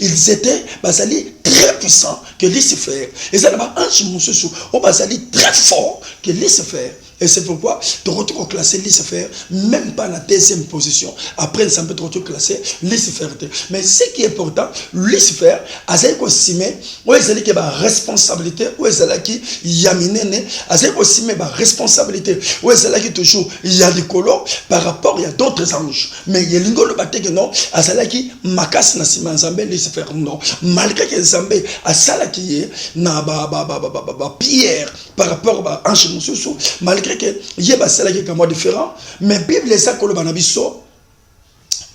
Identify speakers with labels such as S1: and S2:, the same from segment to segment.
S1: Ils étaient très puissants que Lucifer. Et ça n'a un très fort que Lucifer. Et c'est pourquoi tu retrouves classé Lucifer, même pas la deuxième position. Après, ça peut te retrouver classé Lucifer. Mais ce qui est important, Lucifer, a ce qu'on s'y met, où est-ce qu'il y a responsabilité, où est-ce qu'il y a miné, a ce qu'on s'y met responsabilité, où est-ce qu'il y a toujours, il y a des colons par rapport, il y a d'autres anges. Mais il y a l'ingolo baté que non, a ce qu'il y a makas na sima nzambe Lucifer non. Malgré que nzambe a ça qui est na pierre par rapport à ange mususu, malgré que y a cela qui est comme différent, mais Bible ça que le banabiso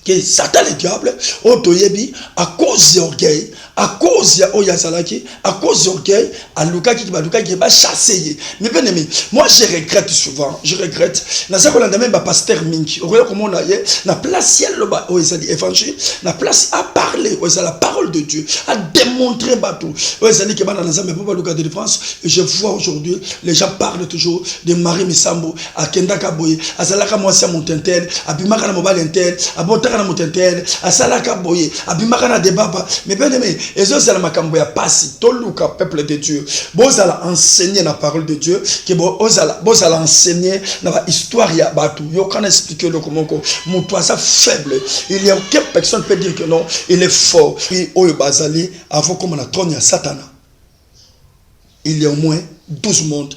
S1: que Satan le diable otoyebi à cause d'orgueil, à cause ya oyazalaki, à cause d'orgueil, à Luka qui va chasser. Mais bien aimé, moi je regrette souvent, je regrette. Na ça qu'on a même pasteur Minki, au comment on a na place ciel le bas oyazali évangile, na place à parler oyazali la parole de Dieu, à démontrer bateau. Oyazali que bana na zambe papa Luka de France, et je vois aujourd'hui les gens parlent toujours de Marie Misambo, à Kenda Kaboye, à Zalaka Moisia Montentel, à Bimaka na Mobile Intel, à Botaka na Montentel, à Salaka Boye, à Bimaka na Debaba. Mais bien aimé, et ça c'est la makambo ya pasi, toluka peuple de Dieu. Bozala enseigner la parole de Dieu, que bozala enseigner la histoire ya batu. Yo quand expliquer le comment mon toi ça faible. Il y a aucune personne peut dire que non, il est fort. Et oyo bazali avant comme on a trône ya Satana. Il y a au moins 12 mondes.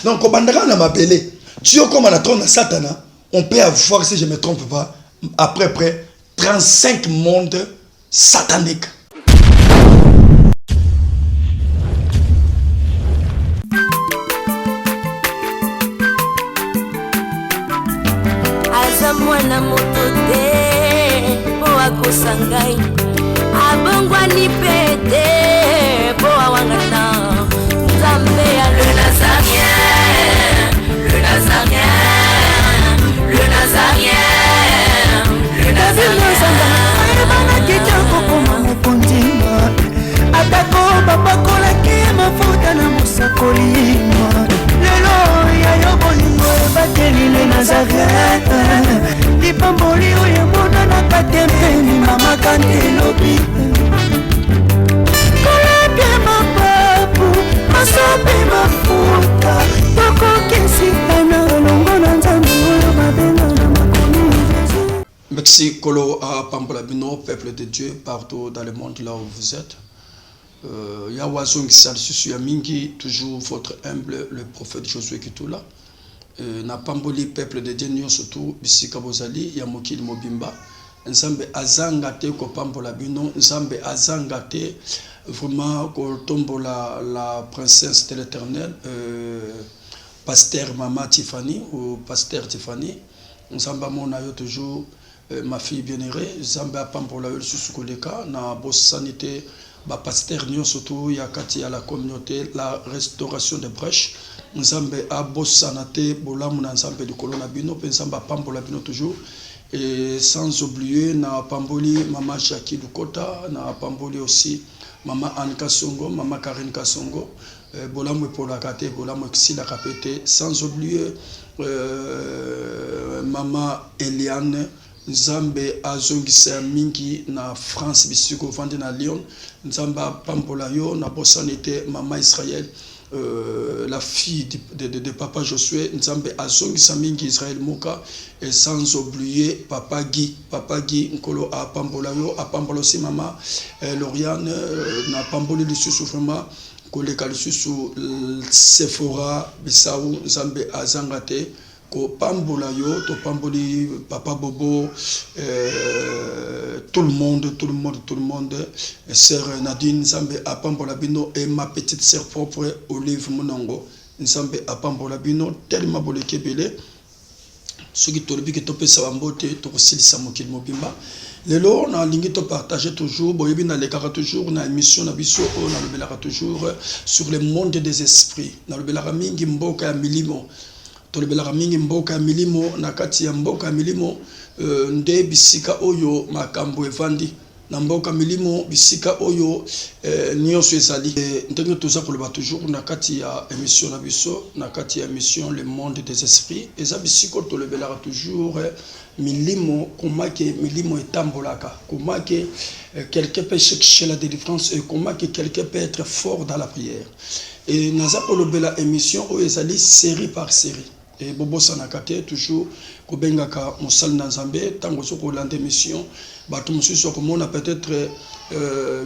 S1: Donc, au bandara na mabele, tu es comme on a trône ya Satana, on peut avoir, si je ne me trompe pas, après près 35 mondes sataniques.
S2: Mwana motote po akosangai abongwani pete po awangana Nzambe ya le Nazarien, le Nazarien, le Nazarien, le Nazarien.
S3: Bana kitoko koma mukundima atako babakolaki mafuta na musakolima lelo ya yobolingo bateli le Nazareth lipamboli oyo mona na katempeni mama kandelobi kolake mapapu masope mafuta tokokisitana longo na nzambe oyo babena na makomi Jésus.
S1: Merci Kolo à Pambolabino, peuple de Dieu, partout dans le monde là où vous êtes. Yawazong Salsusu Yamingi, toujours votre humble, le prophète Josué Kitoula. Na Pamboli, peuple de Dieu, surtout, Bissika Bozali, Yamokil Mobimba. Nzambe Azangate, ko Pambolabino, Nzambe Azangate, vraiment, ko tombola la princesse de l'éternel, pasteur Mama Tiffany, ou pasteur Tiffany. Nzamba Monayo toujours. Ma fille bien-aimée, Zamba Pampola Susukoleka, na boss sanité, ba pasteur Nyon surtout, yakati à la communauté, la restauration des brèches, Nzambe a boss sanate, bolam na Nzambe du colonna bino, Nzamba Pampola bino toujours, et sans oublier, na Pamboli, Mama Jackie Dukota, na Pamboli aussi, Mama Anne Kasongo, Mama Karine Kasongo, bolam pour la kate, bolam aussi la kapete, sans oublier, Mama Eliane, Nzambe azongisa mingi na France bisiko vande na Lyon. Nzamba pambola yo na bosanité Mama Israël, la fille de Papa Josué. Nzambe azongisa mingi Israël Moka, et sans oublier Papa Guy Nkolo a pambola yo, a pambola aussi Mama Lauriane na pamboli lisusu vraiment koleka lisusu Sephora Bissau. Nzambe azangate ko pambola yo, to pamboli Papa Bobo, tout le monde, sœur Nadine, Nzambe a pambola bino, et ma petite sœur propre Olive Monongo, Nzambe a pambola bino, tellement boleke belé, ce qui tolobi que topé sabambote, to silisa mokil mobimba. Lelo na lingi to partager toujours, boyebi na lekara toujours na émission na biso na lobelaka toujours sur le monde des esprits, na lobelaka mingi mboka ya milimo. Tolebelaka mingi mboka milimo, na kati ya mboka milimo nde bisika oyo makambo evandi. Namboka milimo bisika oyo nyonso ezali ndenge toza koloba toujours na kati ya émission na biso na kati ya émission Le Monde des Esprits eza bisiko tolobelaka toujours milimo comment que milimo etambolaka comment que quelqu'un peut chercher la délivrance et comment que quelqu'un peut être fort dans la prière et naza kolobela émission oyo ezali série par série et bobo sanakate toujours kobengaka mosali na Nzambe tango soko lande mission bato mosusu komona peut-être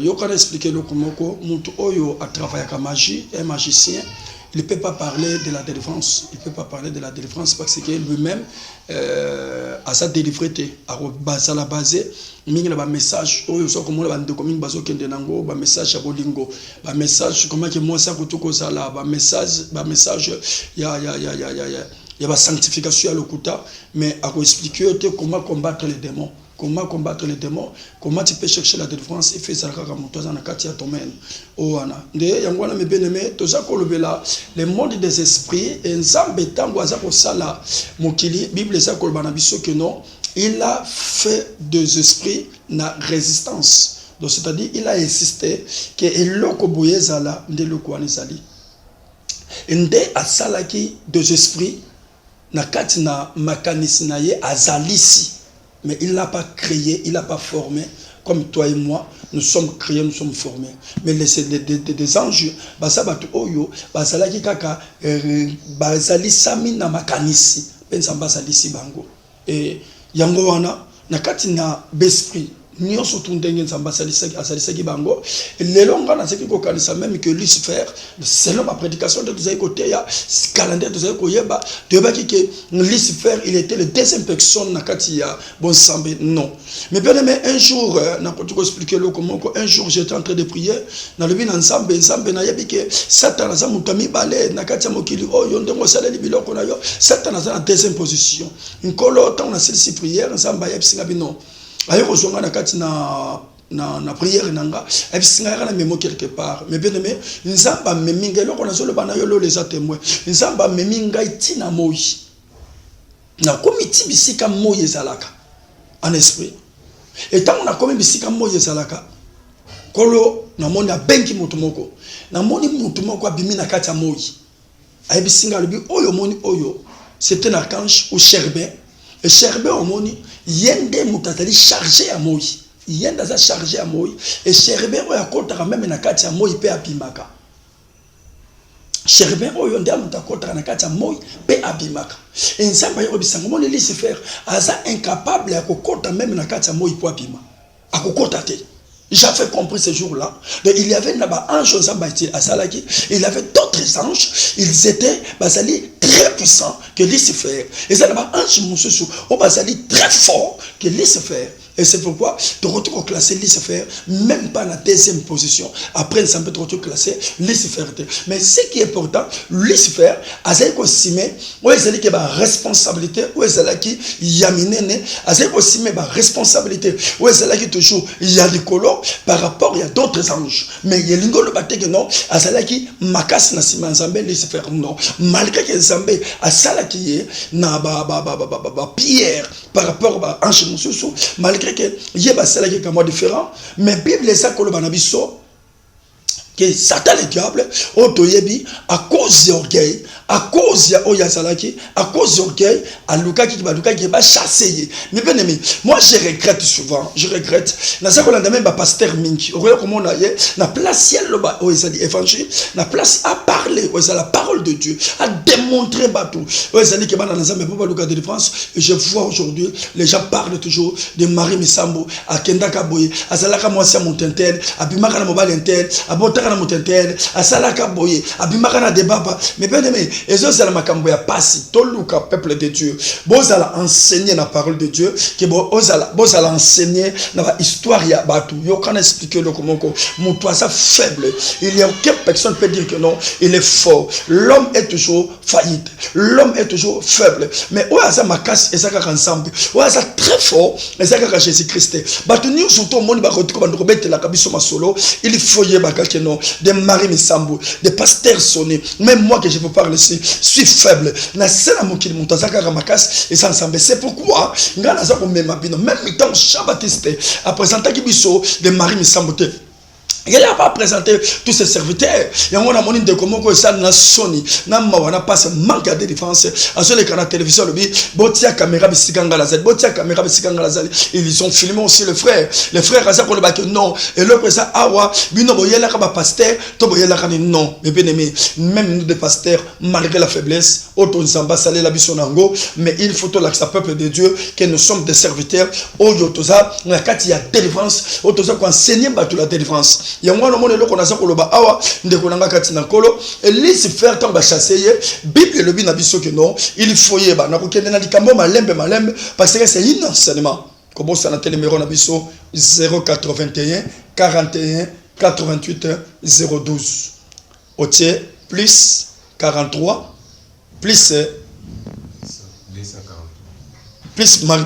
S1: yokana expliquer le komoko mutu oyo a travaillé comme magie un magicien il ne peut pas parler de la délivrance il peut pas parler de la délivrance parce que lui-même a sa délivrité à la base mingi na ba message oyo so komona ba ndeko mingi bazo kende nango ba message ya bolingo ba message comment que moi ça kutoko sala ba message ya ba sanctification ya lokuta mais à expliquer comment combattre les démons. Comment combattre les démons? Comment tu peux chercher la délivrance? Et faire ça comme toi dans la quartier domaine. Oh ana. De yangwana me bien-aimé, toza kolobela le monde des esprits et nzambe tango aza ko sala mokili Bible ça kolbana biso que non, il a fait des esprits na résistance. Donc c'est-à-dire il a insisté que eloko boyezala ndeloko anezali. Nde asalaki des esprits na kati na makanisi na ye azalisi. Mais il n'a pas créé, il n'a pas formé, comme toi et moi, nous sommes créés, nous sommes formés. Mais des anges, basabatu oyo, basalaki kaka, basali sami na makanisi, pensamba salisi bango. Et yango wana, nakati na besprit, nous sommes tous nzamba salisaki bango. Les longs na seki ko kanisa même que Lucifer, selon ma prédication de tous côté ya calendrier de tous koyeba, de ba que Lucifer il était le deuxième personne na kati ya bon sambe non. Mais bien aimé un jour na ko expliquer le comment un jour j'étais en train de prier na le bin ensemble na yebi que Satan za mutami balé na kati ya mokili oyo ndongo sala biloko na yo Satan za en deuxième position. Nkolo tant na celle prière ensemble yebi singa bino. Ayo kozonga na kati na prière nanga ebisinga kana memo quelque part mais bien aimé nzamba meminga loko na solo bana yo lo les témoins nzamba meminga itina moyi na komiti bisika moyi ezalaka en esprit et tant on a comme bisika moyi ezalaka kolo na moni abenki mutu moko na moni mutu moko abimi na kati ya moyi ayebisinga lobi oyo moni oyo c'était un archange ou Chérubin. Et Chérubin au moni yende mutatali chargé à moi yende za chargé à moi et Chérubin oya kotaka même na kati ya moi pe abimaka Chérubin oyo ndia mutakotaka na kati ya moi pe abimaka et nzamba yo bisango moni Lucifer aza incapable ya kokota même na kati ya moi po abima akokota te. J'avais compris ce jour-là. Il y avait là-bas un ange à Salaki, il y avait d'autres anges, ils étaient très puissants que Lucifer. Et ça là-bas un ange très fort que Lucifer. Et c'est pourquoi tu retrouves classé Lucifer, même pas la deuxième position. Après, ça peut te retrouver classé Lucifer. Mais ce qui est important, Lucifer, a aussi mis, où est-ce qu'il y a responsabilité, où est-ce qu'il y a miné, aussi mis responsabilité, où est-ce qu'il y a toujours, il y a des colons par rapport à d'autres anges. Mais il y a l'ingolo baté que non, à Salaki, Makas na Siman Zambé, Lucifer, non. Malgré que Zambé, à Salaki, na Pierre, par rapport à Ange Moussou, malgré que y a cela qui est comme différent mais Bible ça que le banabiso que Satan le diable otoyebi à cause d'orgueil à cause ya oyazalaki à cause d'orgueil à Luka qui va chasser mais bien aimé moi je regrette souvent je regrette na ça qu'on a même pasteur mingi au comment on a na place ciel le bas oyazali évangile na place à parler oyazali la parole de Dieu à démontrer batou oyazali que bana na mais pas Luka de France et je vois aujourd'hui les gens parlent toujours de Marie Misambo à Kenda Kaboye à Salaka Moisia Montentel à Bimaka na mobile intel à Botaka na Montentel à Salaka Boye à Bimaka na Debaba mais bien aimé et ça c'est la makambo ya pasi toluka peuple de Dieu bozala enseigner la parole de Dieu que bozala enseigner la histoire ya batu yo kana expliquer le comment mon toi ça faible il y a aucune personne peut dire que non il est fort l'homme est toujours faillite l'homme est toujours faible mais oaza makasi ezaka ensemble oaza très fort ezaka Jésus Christ batu ni surtout monde ba kotiko ba ndobete la kabiso masolo il faut yeba que non non, de Marie Misambo, de Pasteur Sonné. Même moi que je vous parle ici, je suis faible. C'est pourquoi, même temps Jean-Baptiste a présenté de Marie Misambo. Il n'a pas présenté tous ses serviteurs. Il y a un monde de comment ça n'a sonné. N'a pas ce manque de défense. À ce que la télévision le dit, botia caméra bisikanga lazali, botia caméra bisikanga lazali. Ils ont filmé aussi le frère. Le frère a dit que non. Et l'autre ça awa, bino boyela kaba pasteur, to boyela kani non. Mais bien aimé, même nous des pasteurs, malgré la faiblesse, auto nsamba salé la bisonango, mais il faut que le peuple de Dieu que nous sommes des serviteurs. Oyotoza, la kati ya délivrance, otoza ko enseigner ba la délivrance. Il y a un moment où on a ça pour le bas, il y a un katina kolo, et laisse faire tant que chasser, Bible le bin abisso que non, il faut y aller, n'a aucun n'adikambo malembe, parce que c'est un enseignement. Comment ça n'a numéro abisso 081 41 88 012. Otier plus 43 plus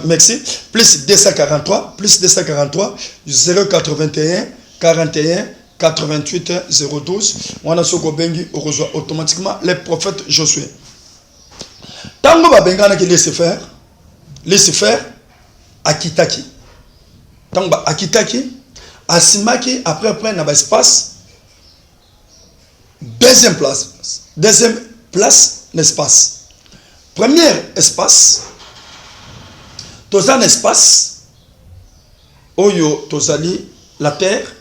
S1: merci plus 243 plus 243 081 41 88 012. On a soko bengi on reçoit automatiquement les prophètes Josué. Tango ba bengana ki laisse faire akitaki. Tango ba akitaki asimaki après na ba espace deuxième place l'espace. Premier espace toza un espace oyo tozali la terre.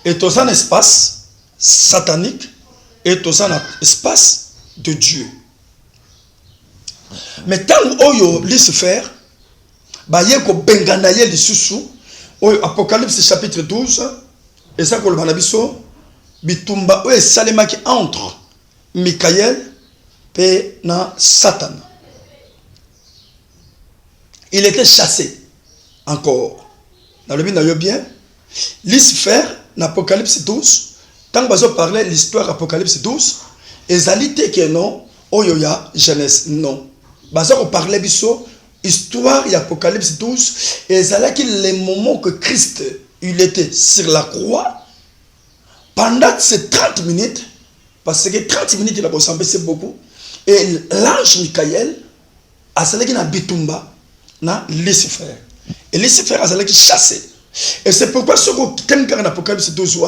S1: Et tout un espace satanique et tout un espace de Dieu. Mais tant oyo Lucifer, bayeko benganaye lisusu, oyo Apocalypse chapitre 12, et ça que le banabiso, bitumba oyo salemaki entre Michael et na Satan. Il était chassé encore. Dans le bien, bien, Lucifer, dans Apocalypse 12, tant que vous parlez de l'histoire Apocalypse 12, ezalité que non, oyoya Genèse, non. Bazo parler biso histoire Apocalypse 12, ezalaki le moment que Christ il était sur la croix pendant ces 30 minutes, parce que 30 minutes il a besoin c'est beaucoup, et l'ange Michael a salaki na bitumba na Lucifer. Et Lucifer a salaki chassé. Et c'est pourquoi ce qui est en Apocalypse 12,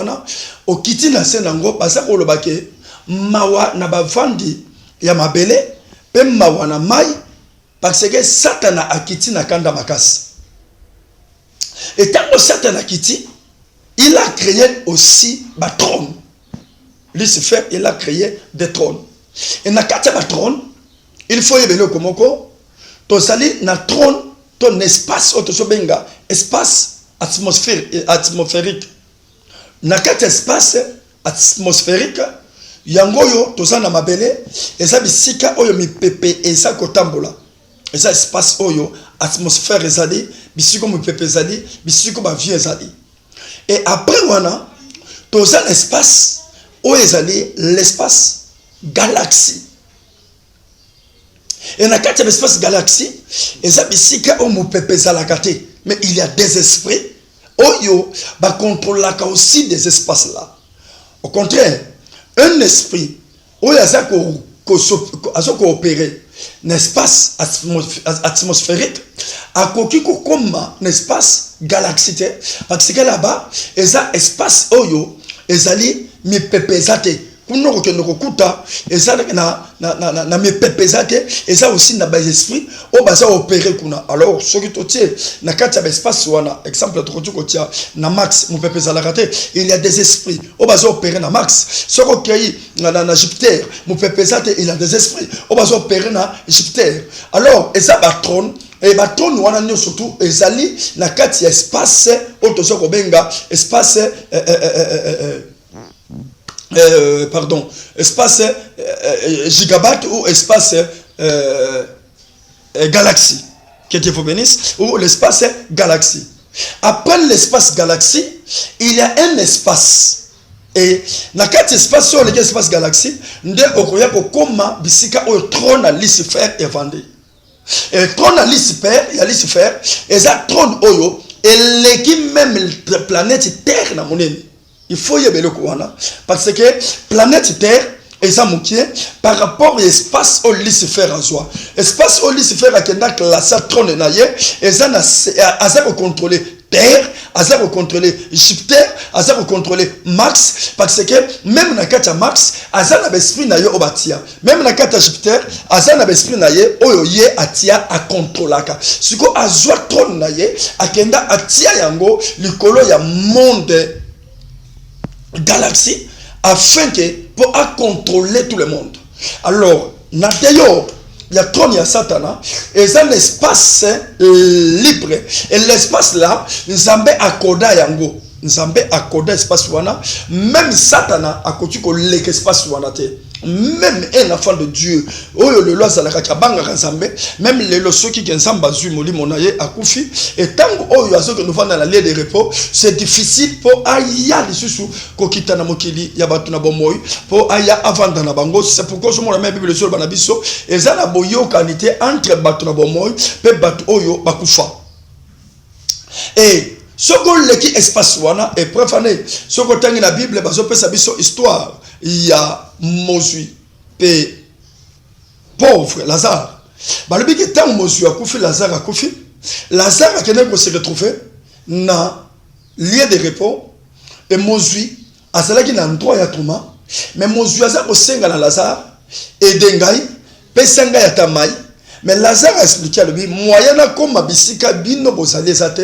S1: au kiti na senango, basa ko lobake mawa na bavandi ya mabele, pe mawa na mai, parce que Satan a kiti na kanda makasi. Et tant que Satan a kiti, il a créé aussi des trônes. Lucifer, il a créé des trônes. Et na kati ba trône, il faut y aller comme ko, to sali na trône, ton espace autosobenga, espace atmosphérique. Na kati espace atmosphérique yangoyo toza na mabele eza bisika oyo mipepe eza kotambola. Eza espace oyo atmosphère ezali bisiko mipepe ezali bisiko ba vie ezali. Et après wana toza na espace oyo ezali l'espace galaxie. Et na kati l'espace galaxie eza bisika oyo mipepe ezalaka te. Mais il y a des esprits, oyo, bah contrôle aussi des espaces là. Au contraire, un esprit, oyo a coopéré, un espace atmosphérique, a coquille comme un espace galaxique, parce que là-bas, il y a un espace oyo, ezali mi pepezate. Kuno ke nokuta eza na me pepezate eza aussi na bas esprit o baza opérer kuna. Alors ce qui totie na kati ya espace wana exemple to kotia na max mo pepeza la raté, il y a des esprits o baza opérer na max ce ko kei na Jupiter mo pepezate il y a des esprits o baza opérer na Jupiter. Alors eza batron et batron wana nyo surtout ezali na kati ya espace o to ko benga espace espace gigabyte ou espace galaxie. Que Dieu vous bénisse. Ou l'espace galaxie. Après l'espace galaxie, il y a un espace. Et dans quatre espaces sur lesquels espace galaxie, nde okoya ko koma bisika o trône à Lucifer est vendu. Et trône à Lucifer, il y a Lucifer, et ça trône oyo, et l'équipe même la planète Terre na monene. Il faut y avoir quoi, parce que planète Terre et ça par rapport à l'espace au Lucifer à soi. Espace au Lucifer à Kenda classe trône naie et ça a contrôler Terre, à contrôler Jupiter, à contrôler Max, parce que même dans le Max, à ça l'esprit naie au batia. Même dans le Jupiter, à ça l'esprit naie au yé atia à contrôler. Ce qu'on a joué trône naie, à Kenda atia yango, le colo ya monde galaxie, afin que pour contrôler tout le monde. Alors, d'ailleurs, il y a trône, il y a Satan, et c'est un espace libre. Et l'espace là, nous avons accordé yango. Nous avons accordé l'espace wana. Même Satan a côté que l'espace wana te. Même un enfant de Dieu, le loi salaka banga nzambe, même les lois qui nzamba zu moli monaye akufi et tant oyo azo que nous vend dans la lieu de repos, c'est difficile pour aya lisusu ko kitana mokili ya batu na bomoy pour aya avanda na bango. C'est pourquoi je la même Bible sur banabiso et ça la boyo qualité entre batu na bomoy pe batu oyo bakufa. Et ce que leki espace wana est préfané, ce que tangi na Bible bazo pesa biso histoire. Il y a Mosui, pauvre Lazare. Le but est que Mosui a koufi, Lazare a koufi. Lazare a quelqu'un qui se retrouvé dans lieu de repos. Et Mosui a cela qui n'a un droit à tout. Mais Mosui a ça au senga dans Lazare. Et Dengai, Pesanga ya tamai. Mais Lazare a expliqué à lui, moyana comme bisika bino bozali zate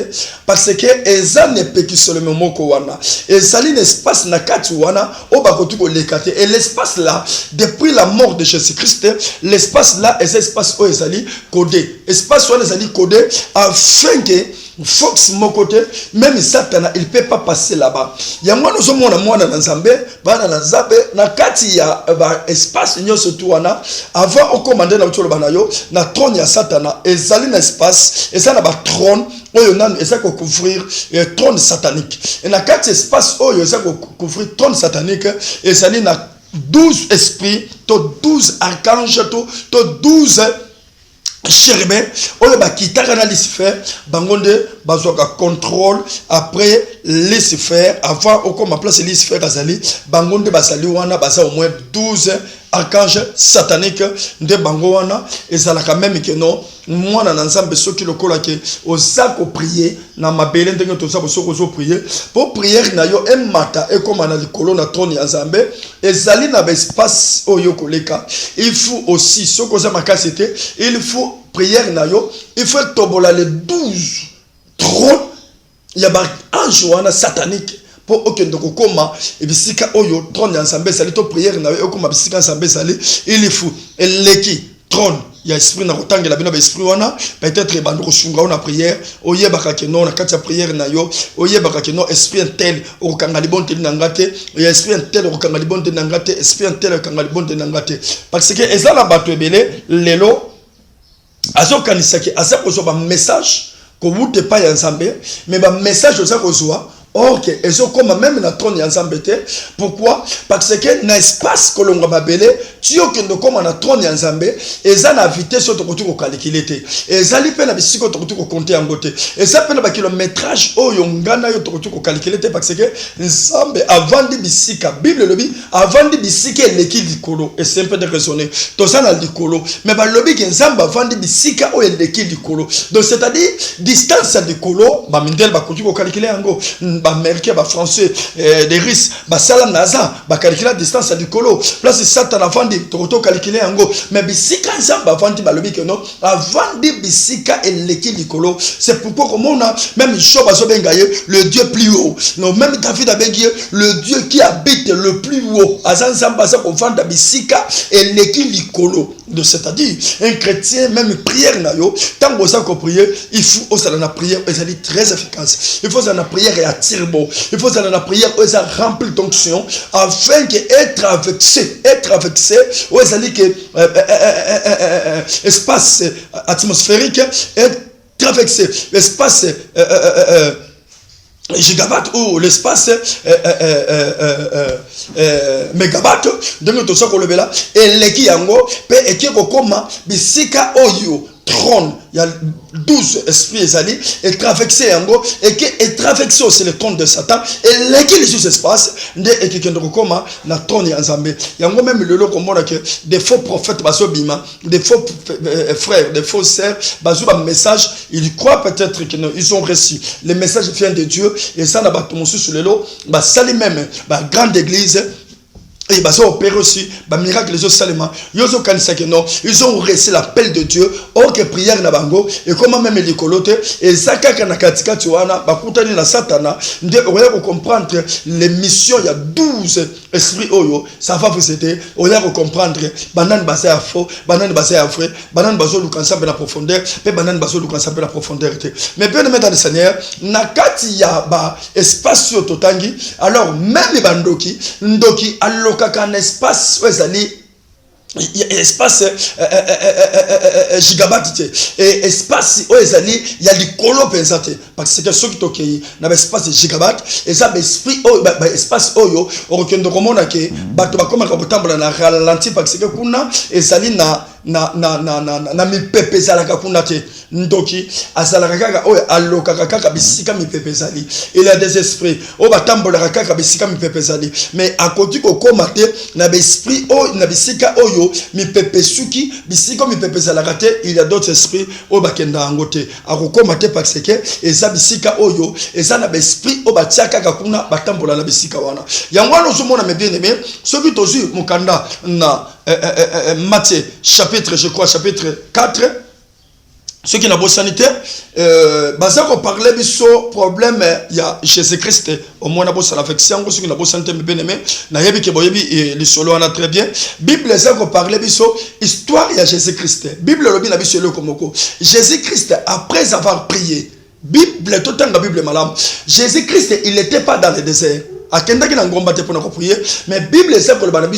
S1: parce que eza ne peki seulement moko wana. Et sali l'espace na kati wana o bakotu ko lekate et l'espace là depuis la mort de Jésus-Christ, l'espace là est espace o ezali codé. Espace wana ezali codé afin que Fox mon côté, même Satan, il ne peut pas passer là-bas. Il y a moi, nous sommes dans Zambé, na kati ya espace, nous sommes avant au commandé na utolo banayo, na trône ya Satana, et zali na espace, et ça na ba trône, et ça couvrir trône satanique. Et na kati espace, et ça couvrir trône satanique, et ça na 12 esprits, 12 archanges, 12 chérubins, oyo ba kitaka na Lucifer, bangonde bazoka contrôle après Lucifer, avant au comme place Lucifer azali, bangonde basali wana basa au moins 12 archanges sataniques de bango wana ezalaka même que non moi na nzambe soki lokola ke ozako prier na mabele ndenge to sabo soko zo prier pour prière na yo emata e comme na likolo na trône ya nzambe ezali na espace oyo koleka. Il faut aussi soko za makasete, il faut prière na yo, il faut tobola les 12 trônes ya ba ange wana satanique pour aucun de koma et bisika oyo trône ya nzambe sali to prière na yo koma bisika nzambe sali il faut eleki trône ya esprit na kotangela bino ba esprit wana peut-être bando kosunga ona prière oyebaka ke non na kati ya prière na yo oyebaka ke non esprit tel okanga libonte na ngate ya esprit tel okanga libonte na ngate esprit tel okanga libonte na ngate parce que ezala bato ebele lelo azokanisaki asa kozoba message ko wute pa ya nzambe mais ba message oza kozwa. Or que ils ont comme même na trône ya nzambe te. Pourquoi? Parce que na espace kolonga babele tio ke ndo comme na trône ya nzambe eza na vitesse soto kotu ko calculer te. Ezali pe na bisiko to kotu ko compter en gote. Et ça pe na ba kilométrage oyo ngana yo to kotu ko calculer te parce que nzambe avant di bisika Bible lobi avant di bisika leki likolo et c'est un peu de raisonner. To ça na likolo mais ba lobi ke nzambe avant di bisika o leki likolo. Donc c'est-à-dire distance de likolo ba mindel ba kotu ko calculer ngo américain, français, des Russes, salam naza, calculer la distance à du colo. Place Satan avant de toto calculer en go. Mais bisika nzamba avant de balobi que non, avant de bisika et l'équipe du colo. C'est pourquoi comme on a même Job a bengaye le Dieu plus haut. Non, même David a bengaye le Dieu qui habite le plus haut. Azan zamba ça qu'on vend bisika et l'équipe du colo. C'est-à-dire un chrétien même prière na yo, tant que ça qu'on prier, il faut aussi la prière, elle est très efficace. Il faut la prière et attire bon. Il faut la prière où ça remplit d'onction afin que être vexé, où ça dit que espace atmosphérique est vexé, espace gigawatt ou l'espace mégawatt de notre soko le bela et leki yango pe eki kokoma bisika oyo trône, il y a 12 esprits ezali et traversé yango et que et traversé aussi le trône de Satan et lesquels les choses espace nde et que kendo koma na trône ya Nzambe yango même le loko mona que des faux prophètes baso bima des faux frères des faux sœurs baso ba message ils croient peut-être qu'ils ont reçu les messages viennent de Dieu et ça na ba tomosu sur le lot ba sali même ba grande église. Et ils ont opéré aussi, bah miracle les autres salement. Ils ont cansé que non, ils ont reçu l'appel de Dieu. Or que prière na bango et comment même les colotes et zaka kana katika tuana ba kutani na satana. Nde oya ko comprendre les missions il y a 12 esprits oyo, ça va vous aider. Oya ko comprendre banane basé à faux, banane basé à vrai, banane baso lu kansa la profondeur, pe banane baso lu kansa la profondeur. Mais bien aimé dans le Seigneur, na kati ya ba espace totangi, alors même bandoki, ndoki allo un espace espace gigabyte et espace il y a des colo pensate parce que ceux qui toquent na espace gigabyte et ça esprit espace oyo okendo komona ke bato bakoma ka botambola na ralenti parce que kuna ezali na mipepe zalaka kuna te ndoki azalaka kaka oyo alokaka kaka bisika mipepe zali il y a des esprits o batambola kaka bisika mipepe zali mais akoti kokoma te na esprit o na bisika oyo mipepe suki bisika mipepe zalaka te il y a d'autres esprits o bakenda ngote akokoma te parce que eza bisika oyo eza na esprit o batiaka kaka kuna batambola na bisika wana yango wana ozomona me bien aimé soki tozui mukanda na Matthieu chapitre je crois chapitre 4 ceux qui n'ont pas sanité bazako parler biso problème il y a Jésus-Christ au moins na bossa l'affection ceux qui n'ont pas santé bien aimé na yebi ke boyebi le solo on a très bien Bible zako parler biso histoire il y a Jésus-Christ Bible lobi na biso le komoko Jésus-Christ après avoir prié Bible tout dans la Bible malam Jésus-Christ il n'était pas dans le désert. Mais Bible sait pour le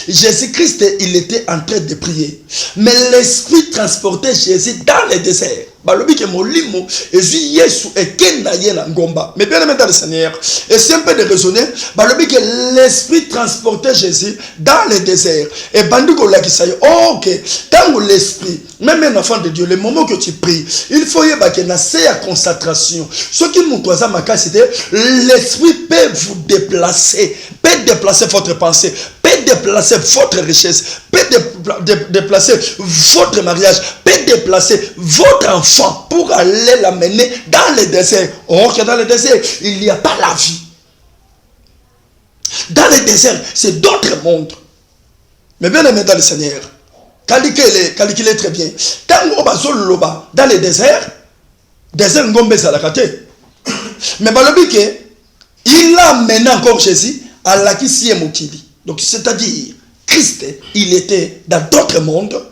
S1: Jésus-Christ il était en train de prier mais l'esprit transportait Jésus dans le désert balobi ke molimo ezu Yesu ekenda ye na ngomba mais bien aimé dans le Seigneur et c'est un peu de raisonner balobi ke l'esprit transportait Jésus dans le désert et bandiko la kisayo OK tant l'esprit même un enfant de Dieu le moment que tu pries il faut y ba ke na c'est à concentration ce qui nous cause ma cas c'était l'esprit peut vous déplacer votre pensée peut déplacer votre richesse peut déplacer votre mariage peut déplacer votre enfant pour aller l'amener dans le désert. Or que dans le désert, il n'y a pas la vie. Dans le désert, c'est d'autres mondes. Mais bien aimé dans le Seigneur, calculez très bien. Quand on va dans le désert ngombe salakate. Mais balobike, il a mené encore Jésus à la qui mokili. Donc c'est-à-dire Christ, il était dans d'autres mondes.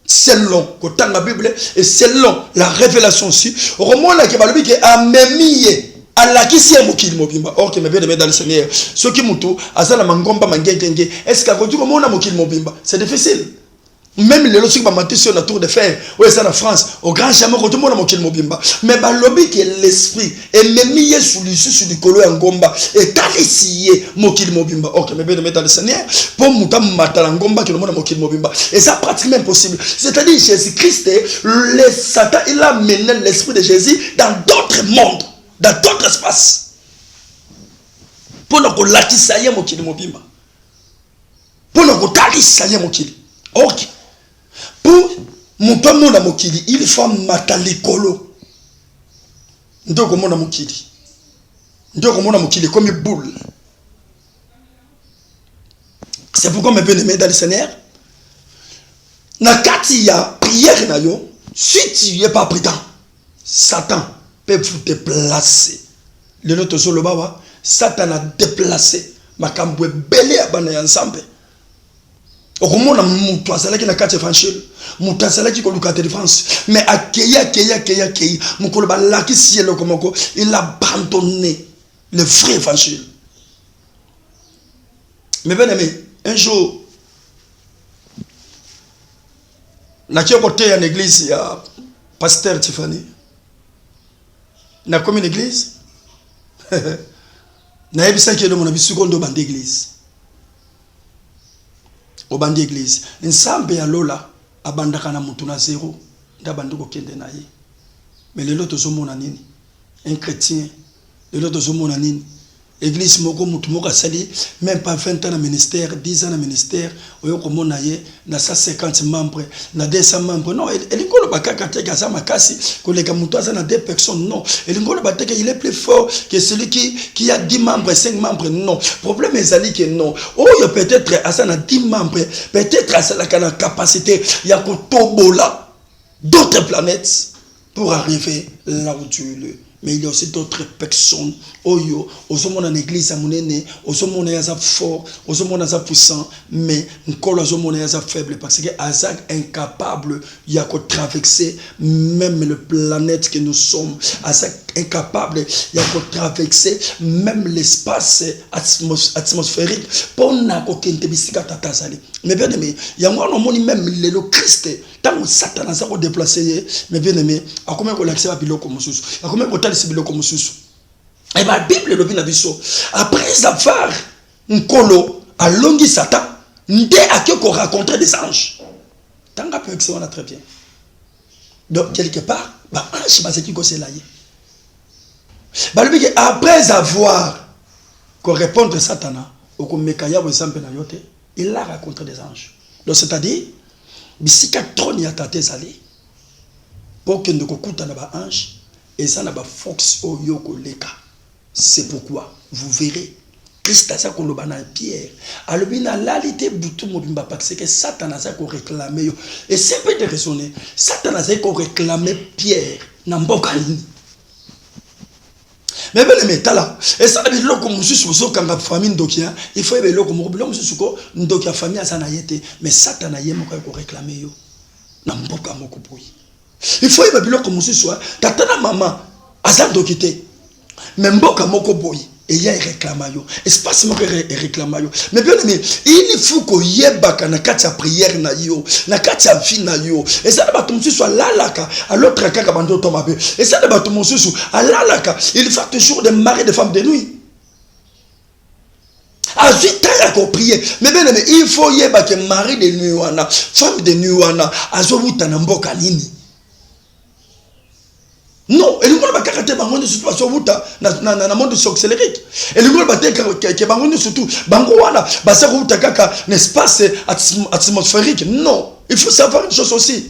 S1: Selon la Bible et selon la révélation aussi, Romona qui va lui dire amemiye ala kisi mokili mobimba. Or que me bien aimé dans le Seigneur, ce qui mutu azala mangomba mangengenge, est-ce que quand tu mona mokili mobimba, c'est difficile. Même les logiques matin sur la tour de fer, ou ça en France, au grand jamais quand tout le monde mokili mobimba. Mais ba lobby que l'esprit est memiye sous du colo en gomba et talisiye mokili mobimba. OK, mais bien aimé dans le Seigneur, pour mutam matala ngomba que le monde mokili mobimba. Et ça pratiquement impossible. C'est-à-dire Jésus-Christ, le Satan, il a mené l'esprit de Jésus dans d'autres mondes, dans d'autres espaces. Pour nous que latisaye mokili mobimba. Pour nous que talisaye mokili. OK. Pour mon tomo na mokili, il faut matalikolo. Ndoko mona mokili. Ndoko mona mokili comme une boule. C'est pourquoi me bien aimé dans le Seigneur. Na kati ya prière na yo, si tu n'es pas prudent, Satan peut vous déplacer. Le note sur le baba, Satan a déplacé makambo belé abana ensemble. Okomona mutu azalaki na kati évangile mutu azalaki koluka délivrance mais akeya mukolo balaki cielo komoko il a abandonné le vrai évangile. Mais bien aimé, un jour na côté en église il y a pasteur Tiffany na comme une église na ebisa ke do mona bisukondo bande église au bande église nsambe ya lola abandaka na mutu na zéro ndabandoko kende na ye. Mais les autres sont nini? Un chrétien, les autres sont nini? Église moko mutu moko sali même pas 20 ans de ministère, 10 ans de ministère, oyo komona ye na 150 membres, na 200 membres. Non, elingolo bakaka teka za makasi koleka mutu aza na 2 personnes. Non, elingolo bateka il est plus fort que celui qui a 10 membres, 5 membres. Non, problème ezali que non. Oyo peut-être asa na 10 membres, peut-être asa la capacité ya ko tobola d'autres planètes pour arriver là où tu es. Mais il y a aussi d'autres personnes. Oyo, osomona en église à monene, osomona yaza fort, osomona yaza puissant, mais nkolo osomona yaza faible parce que azak incapable ya ko traverser même le planète que nous sommes. Azak incapable ya ko traverser même l'espace atmosphérique pour na ko kente bisika tatazali. Mais bien aimé, ya ngwana moni même le Christ tant Satan a ko déplacer, mais bien aimé, a comment ko l'accès à biloko mususu. A comment ko tali biloko mususu. Et la Bible le binabiso après avoir nkolo alongi Satan, nde akeko rencontrer des anges. Tanga peut que on a très bien. Donc quelque part, ba ange bazaki ko selaye. Ba le que après avoir ko répondre Satana, au ko mekaya bo sampe na yote, il a rencontré des anges. Donc c'est-à-dire bisika trône ya tate zali pour que ndoko kuta na ba ange et ça n'a pas fox au yoko leka. C'est pourquoi vous verrez Christ a ça qu'on le banane Pierre. Alors bien la réalité boutou mobimba parce que Satan a ça qu'on réclamait et c'est peut te raisonner. Satan a ça qu'on réclamait Pierre n'amboka ni. Mais ben mais tala et ça veut dire que monsieur sous quand la famille dokia il faut be loko mo bilo monsieur ko ndokia famille ça na yete mais Satan a yemo ko réclamer yo n'amboka moko boy. Il faut y avoir comme si soit tatana maman azan dokité même boka moko boy et y a réclamayo espace moko réclamayo mais bien aimé il faut que yebaka na kati ya prière na yo na kati ya vie na yo et ça ba tum soit lalaka à l'autre kaka bando to mabe et ça ba tum soit à lalaka il faut toujours des maris de femmes de nuit à vite à prier mais bien aimé il faut yebaka mari de nuit wana femme de nuit wana azobuta na mboka nini. Non, et le monde va caractériser bango de situation wuta na monde accélérique. Et le monde va que bango surtout bango wana ba ça wuta kaka l'espace atmosphérique. Non, il faut savoir une chose aussi.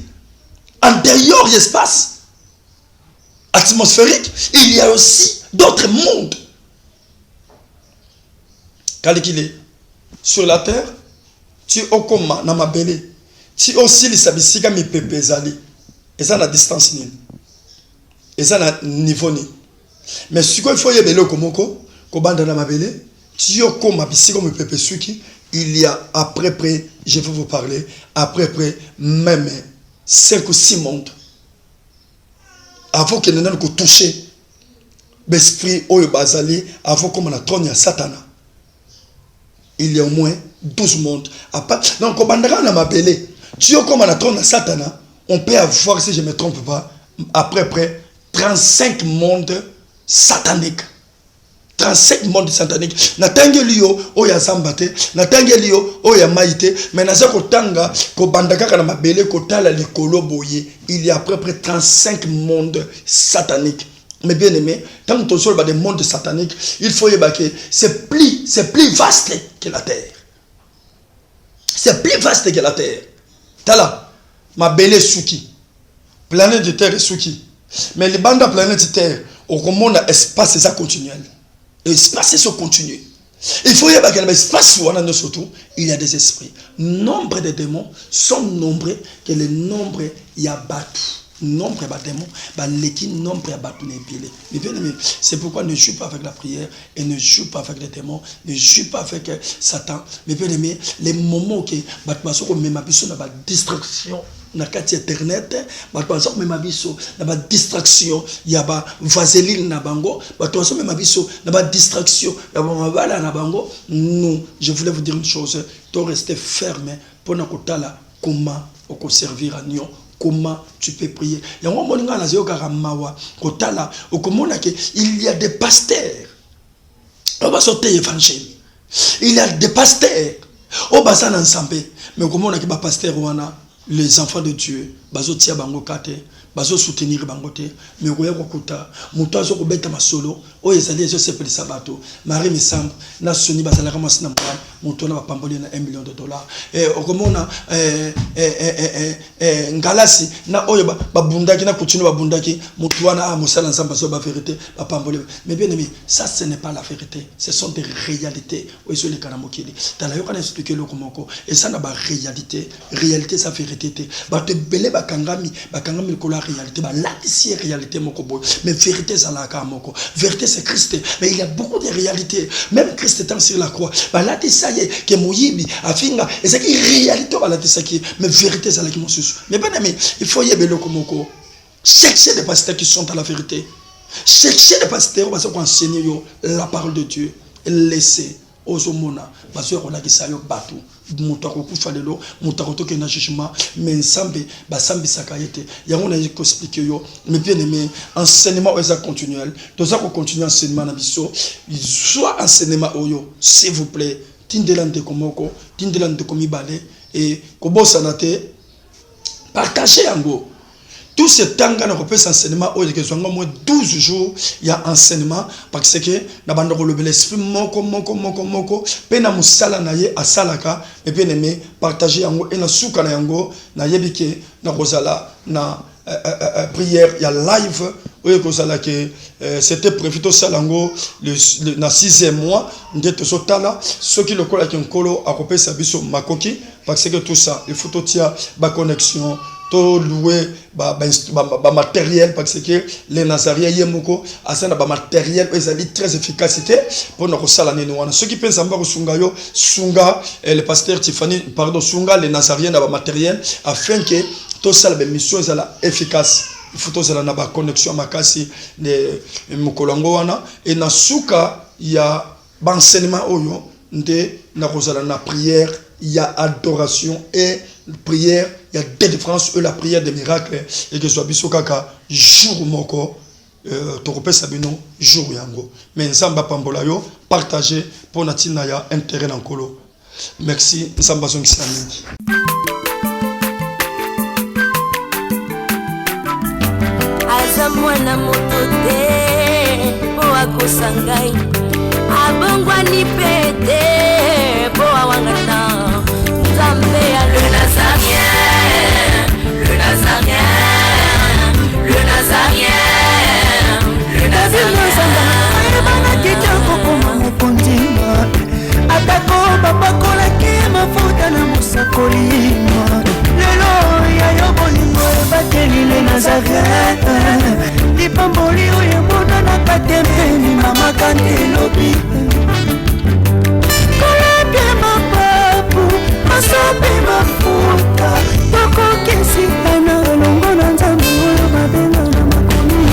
S1: En dehors de l'espace atmosphérique, il y a aussi d'autres mondes. Calculé sur la terre, tu okoma na mabele. Tu aussi les sabisika mi pepe zali. Et ça la distance ni. Et ça na niveau ni. Mais si il faut y belo komoko ko banda na mabele, si yo koma bisiko me pepe suki, il y a après près, je vais vous parler, après près même 5 ou 6 mondes. Avant que nous n'ayons touché l'esprit oyo bazali, avant comme on a trône ya Satana. Il y a au moins 12 mondes. Donc ko banda na mabele, si yo comme on a trône ya Satana, on peut avoir, si je ne me trompe pas, après près 35 mondes sataniques. 35 mondes sataniques. Natangeli yo oya sambate, natangeli yo oya maïté, mais naza kotanga ko bandaka kana mabele kotala likolo boye. Il y a à peu près 35 mondes sataniques. Mais bien aimé, tant que tu as des mondes sataniques, il faut y que c'est plus vaste que la terre. C'est plus vaste que la terre. Tala, mabele suki. Planète de terre est suki. Mais les bandes de planète Terre, au monde espace ça continuel. L'espace est continu. Il faut y avoir un espace où on a surtout, il y a des esprits. Nombre de démons sont nombreux que le nombre y a battu. Nombre de démons, l'équipe nombre de battu n'est pilé. Mais bien aimé, c'est pourquoi ne joue pas avec la prière et ne joue pas avec les démons, ne joue pas avec Satan. Mais bien aimé, les moments que battu même abisso na distraction. Na kati internet bato bazo mema biso na ba distraction ya ba vaseline na bango bato bazo mema biso na ba distraction ya ba mabala na bango. Nous, je voulais vous dire une chose, tu rester ferme pour na kotala comment on servir à Nyon, comment tu peux prier. Ya ngo moninga na zeo karamawa kotala okomona ke il y a des pasteurs on va sortir évangile. Il y a des pasteurs au bassin ensemble mais okomona ke ba pasteur wana les enfants de Dieu, bazo tia bango kate, bazo soutenir bango te, mais koya kokuta, muto azo kobeta masolo, o ezali ezo sepeli sabato, Marie Misambo, na soni bazala kama sina mwa, muto na bapamboli na $1 million. Okomona ngalasi na oyo babundaki na kutino babundaki, muto wana mosala nzamba zo ba vérité, bapamboli. Mais bien aimé, ça ce n'est pas la vérité, ce sont des réalités. Oyo le kana mokili. Tala yo kana expliquer le komoko, et ça na ba réalité sa vérité. Ba te belé bakangami kola réalité, ba latisi réalité moko boy, mais vérité ça la ka moko. Vérité c'est Christ, mais il y a beaucoup de réalités. Même Christ étant sur la croix, ba latisa ye ke moyibi afinga, et c'est qui réalité ba latisa qui, mais vérité ça la ki mosusu. Mais bien aimé, il faut y beloko moko. Cherchez des pasteurs qui sont à la vérité. Cherchez des pasteurs parce qu'on enseigne la parole de Dieu. Laissez Ozomona, parce qu'on a dit ça yo batou. Moutako kufalelo, moutako toke na jugement, mais ensemble, basambi sakayete. Yango na yiko expliquer yo, mais bien aimé, enseignement est continuel. Tout ça qu'on continue enseignement na biso, soit enseignement oyo, s'il vous plaît, tindelande komoko, tindelande komi balé et kobosa nate, partagez yango. Tout ce temps qu'on a repris enseignement, il y a au moins 12 jours, il y a enseignement, parce que nous avons l'esprit moko, pena musala na ye asalaka, et bien aimé, partager yango, et na souka na yango, na yebike, na rozala, na prière, il y a live, oui, que c'était prévu tout ça, dans le 6e mois, d'être sotala, ceux qui le collent avec un colo, à couper sa biso makoki, parce que tout ça, il faut tout tirer, ma connexion, tout louer, matériel, parce que les Nazariens, yemoko, asana matériel, ils ont très efficacité pour nous salaniner. Ceux qui pensent en sunga yo, sunga, le pasteur Tiffany, pardon, sunga, les Nazariens, dans matériel, afin que tout ça, la mission, soit efficace. Il faut que la connexion à makasi de mukolongo wana et na suka il y a enseignement oyo de na kozala na prière, il y a adoration et prière, il y a délivrance et la prière des miracles et que soit biso kaka jour moko to kopesa bino jour yango mais nzamba pambola yo partager pour natina ya intérêt na nkolo. Merci nzamba zongisa mingi.
S2: Mwana moto te po akosa ngai abongwani pete po awangata Nzambe ya le Nazarien, le Nazarien, le Nazarien, le Nazarien.
S3: Ebana kitoko koma mokondima atako bapakolaki mafuta na mosakolima lelo ya yo bolingo ebateli le Nazarien lipamboli oyo mbona na katembeni mama kandelobi kolapie mapapu masope mafuta tokokesikana elongo na Nzambe oyo babenga na makomi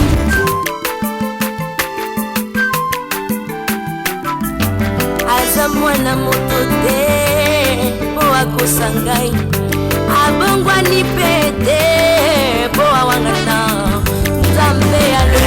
S2: aza mwana moto te po akosa ngai abongwani pete po awangata Nzambe ya le